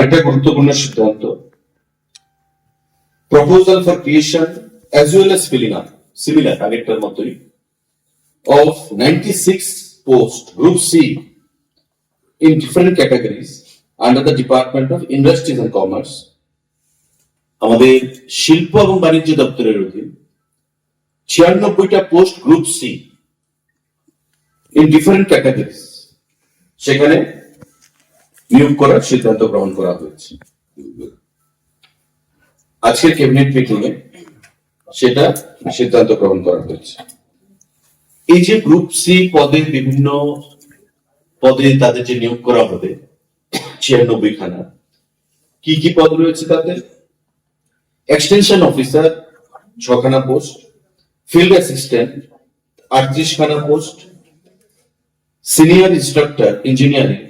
আরেকটা গুরুত্বপূর্ণ সিদ্ধান্ত, proposal for creation as well as filling up, similar আগেরটার মতোই, of 96 post group C in different categories under the Department of Industries and Commerce, আমাদের শিল্প এবং বাণিজ্য দপ্তরের অধীন 96টা post group C in different categories সেখানে নিয়োগ করার সিদ্ধান্ত গ্রহণ করা হয়েছে। আজকের ক্যাবিনেট মিটিং এ সেটা সিদ্ধান্ত গ্রহণ করা হয়েছে। এই যে গ্রুপ সি পদে বিভিন্ন পদে তাদের যে নিয়োগ করা হবে 96 খানা, কি কি পদ রয়েছে তাদের? এক্সটেনশন অফিসার 6 খানা পোস্ট, ফিল্ড অ্যাসিস্ট্যান্ট 38 খানা পোস্ট, সিনিয়র ইনস্ট্রাক্টর ইঞ্জিনিয়ারিং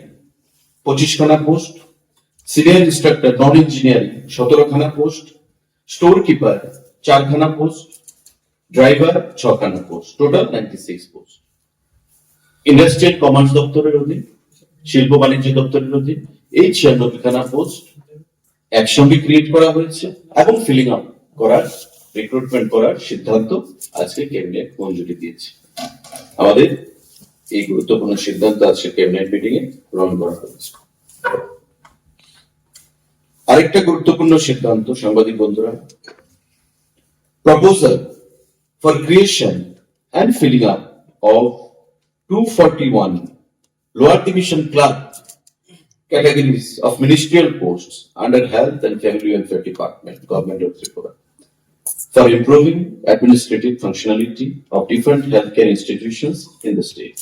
25 খানা পোস্ট, সিনিয়র ইনস্ট্রাক্টর নন ইঞ্জিনিয়ারিং 17 খানা পোস্ট, স্টোর কিপার 4 খানা পোস্ট, ড্রাইভার 6 খানা post, total 96 post. Industrial commerce দপ্তরের অধীন, শিল্প বাণিজ্য দপ্তরের অধীন এই 96 খানা পোস্ট একসঙ্গে ক্রিয়েট করা হয়েছে এবং ফিলিং আপ করার, রিক্রুটমেন্ট করার সিদ্ধান্ত আজকে ক্যাবিনেট মঞ্জুরি দিয়েছে। আমাদের এই গুরুত্বপূর্ণ সিদ্ধান্ত আজকে ক্যাবিনেট মিটিং এ গ্রহণ করা হয়েছে। আরেকটা গুরুত্বপূর্ণ সিদ্ধান্ত সাংবাদিক বন্ধুরা, proposal for creation and filling up of 241 lower division clerk categories of ministerial posts under Health and Family Welfare Department, Government of Tripura, for improving administrative functionality of different healthcare institutions in the state.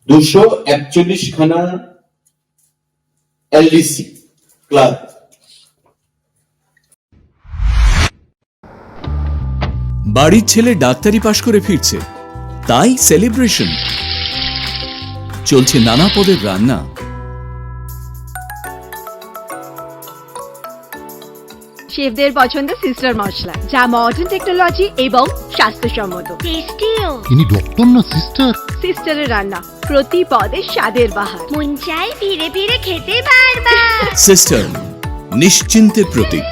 241 খানা LDC clerk বাড়ির ছেলে ডাক্তারি পাশ করে ফিরছে, তাই celebration চলছে। নানা পদের রান্না, শেফদের পছন্দ সিস্টার মশলা, যা মডার্ন টেকনোলজি এবং স্বাস্থ্যসম্মত। টেস্টিও। ইনি ডক্টর না সিস্টার? সিস্টারের রান্না প্রতি পদে স্বাদের বাহার, মন চাই ফিরে ফিরে খেতে পারবা। সিস্টার নিশ্চিন্তের প্রতীক।